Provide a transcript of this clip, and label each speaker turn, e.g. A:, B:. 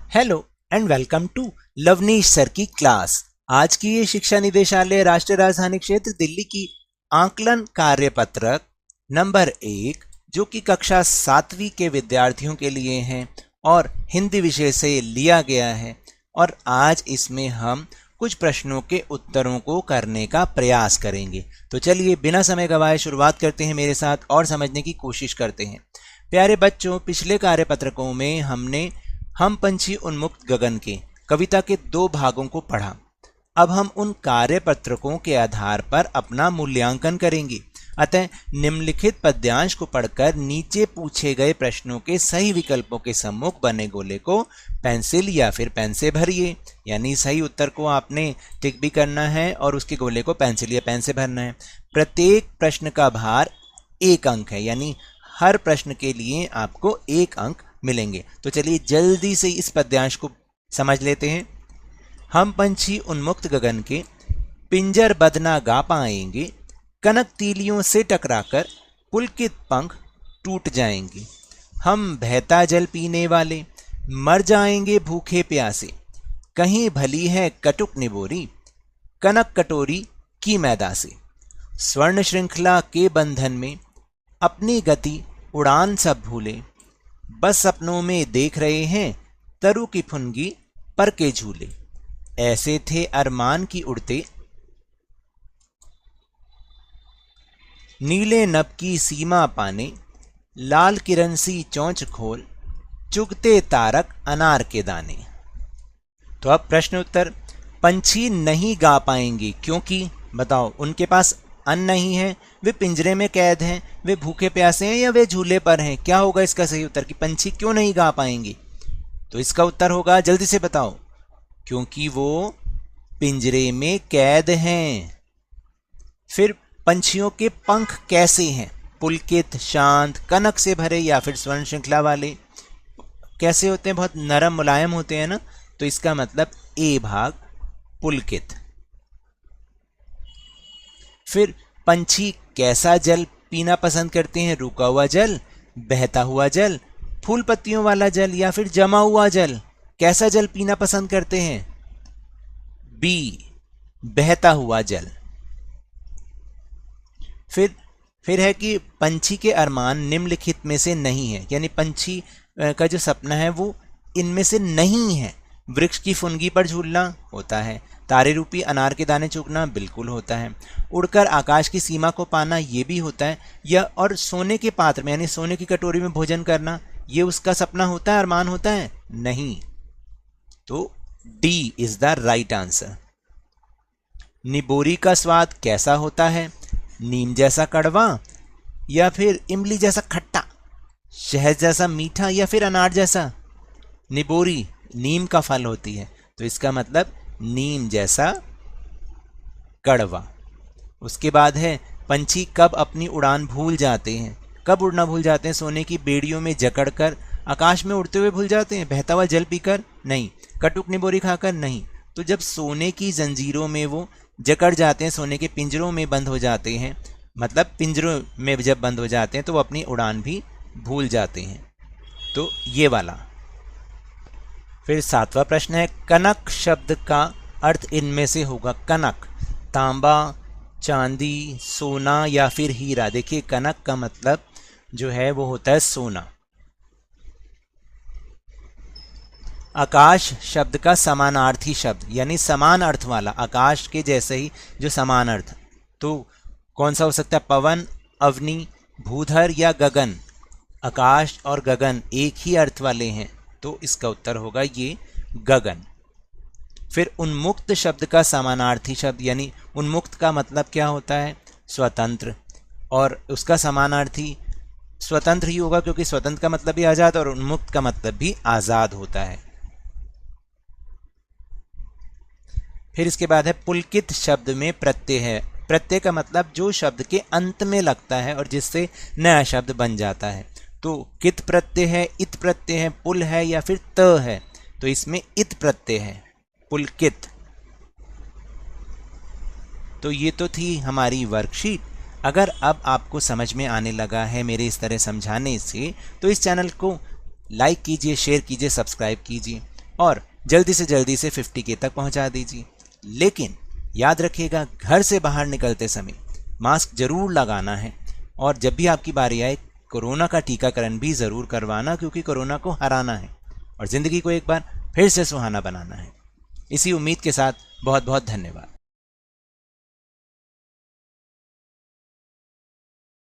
A: Hello and welcome to Lavneesh sir की class. आज की ये शिक्षा निदेशालय राष्ट्रीय राजधानी क्षेत्र दिल्ली की आकलन कार्यपत्रक नंबर 1 जो कि कक्षा 7वीं के विद्यार्थियों के लिए हैं और हिंदी विषय से लिया गया है। और आज इसमें हम कुछ प्रश्नों के उत्तरों को करने का प्रयास करेंगे। तो चलिए बिना समय गवाए शुरुआत करते हैं मेरे साथ और समझने की कोशिश करते हैं। प्यारे बच्चों, पिछले कार्यपत्रकों में हमने हम पंछी उन्मुक्त गगन के कविता के 2 भागों को पढ़ा। अब हम उन कार्यपत्रकों के आधार पर अपना मूल्यांकन करेंगे। अतः निम्नलिखित पद्यांश को पढ़कर नीचे पूछे गए प्रश्नों के सही विकल्पों के सम्मुख बने गोले को पेंसिल या फिर पेन से भरिए। यानी सही उत्तर को आपने टिक भी करना है और उसके गोले को पेंसिल या पेन से भरना है। प्रत्येक प्रश्न का भार 1 अंक है, यानी हर प्रश्न के लिए आपको 1 अंक मिलेंगे। तो चलिए जल्दी से इस पद्यांश को समझ लेते हैं। हम पंछी उन्मुक्त गगन के पिंजर बदना गा पाएंगे, कनक तीलियों से टकराकर पुलकित पंख टूट जाएंगे। हम बहता जल पीने वाले मर जाएंगे भूखे प्यासे, कहीं भली है कटुक निबोरी कनक कटोरी की मैदा से। स्वर्ण श्रृंखला के बंधन में अपनी गति उड़ान सब भूले, बस सपनों में देख रहे हैं तरु की फुनगी पर के झूले। ऐसे थे अरमान की उड़ते, नीले नभ की सीमा पाने, लाल किरण सी चोंच खोल, चुगते तारक अनार के दाने। तो अब प्रश्न उत्तर। पंछी नहीं गा पाएंगे क्योंकि बताओ उनके पास अन्न नहीं है, वे पिंजरे में कैद हैं, वे भूखे प्यासे हैं या वे झूले पर हैं। क्या होगा इसका सही उत्तर कि पंछी क्यों नहीं गा पाएंगे? तो इसका उत्तर होगा, जल्दी से बताओ, क्योंकि वो पिंजरे में कैद हैं। फिर पंछियों के पंख कैसे हैं? पुलकित, शांत, कनक से भरे या फिर स्वर्ण श्रृंखला वाले कैसे होते हैं? बहुत नरम मुलायम होते हैं ना। तो इसका मतलब ए भाग पुलकित। फिर पंछी कैसा जल पीना पसंद करते हैं? रुका हुआ जल, बहता हुआ जल, फूल पत्तियों वाला जल या फिर जमा हुआ जल? कैसा जल पीना पसंद करते हैं? बी, बहता हुआ जल। फिर है कि पंछी के अरमान निम्नलिखित में से नहीं है, यानी पंछी का जो सपना है वो इनमें से नहीं है। वृक्ष की फुनगी पर झूलना होता है, तारे रूपी अनार के दाने चुगना बिल्कुल होता है, उड़कर आकाश की सीमा को पाना ये भी होता है, या और सोने के पात्र में यानी सोने की कटोरी में भोजन करना ये उसका सपना होता है, अरमान होता है? नहीं। तो D is the right answer. निबोरी का स्वाद कैसा होता है? नीम जैसा कड़वा या फिर इमली जैसा खट्टा, शहद जैसा मीठा या फिर अनार जैसा? निबोरी नीम का फल होती है, तो इसका मतलब नीम जैसा कड़वा। उसके बाद है पंछी कब अपनी उड़ान भूल जाते हैं? कब उड़ना भूल जाते हैं? सोने की बेड़ियों में जकड़कर आकाश में उड़ते हुए भूल जाते हैं? बहता हुआ जल पीकर? नहीं। कटुक निबोरी खाकर? नहीं। तो जब सोने की जंजीरों में वो जकड़ जाते हैं, सोने के पिंजरों में बंद हो जाते हैं, मतलब पिंजरों में जब बंद हो जाते हैं तो वो अपनी उड़ान भी भूल जाते हैं। तो ये वाला। फिर 7वां प्रश्न है, कनक शब्द का अर्थ इनमें से होगा। कनक तांबा, चांदी, सोना या फिर हीरा। देखिए कनक का मतलब जो है वो होता है सोना। आकाश शब्द का समानार्थी शब्द यानी समान अर्थ वाला, आकाश के जैसे ही जो समान अर्थ, तो कौन सा हो सकता है? पवन, अवनी, भूधर या गगन। आकाश और गगन एक ही अर्थ वाले हैं, तो इसका उत्तर होगा ये गगन। फिर उन्मुक्त शब्द का समानार्थी शब्द यानी उन्मुक्त का मतलब क्या होता है? स्वतंत्र, और उसका समानार्थी स्वतंत्र ही होगा क्योंकि स्वतंत्र का मतलब भी आजाद और उन्मुक्त का मतलब भी आजाद होता है। फिर इसके बाद है पुलकित शब्द में प्रत्यय है। प्रत्यय का मतलब जो शब्द के अंत में लगता है और जिससे नया शब्द बन जाता है। तो कित प्रत्यय है, इत प्रत्यय है, पुल है या फिर त है? तो इसमें इत प्रत्यय है, पुलकित। तो ये तो थी हमारी वर्कशीट। अगर अब आपको समझ में आने लगा है मेरे इस तरह समझाने से, तो इस चैनल को लाइक कीजिए, शेयर कीजिए, सब्सक्राइब कीजिए। और जल्दी से जल्दी से 50K तक पहुंचा दीजिए। लेकिन याद रखिएगा, घर से बाहर निकलते समय मास्क जरूर लगाना है और जब भी आपकी बारी आए कोरोना का टीकाकरण भी ज़रूर करवाना, क्योंकि कोरोना को हराना है और ज़िंदगी को एक बार फिर से सुहाना बनाना है। इसी उम्मीद के साथ बहुत बहुत धन्यवाद।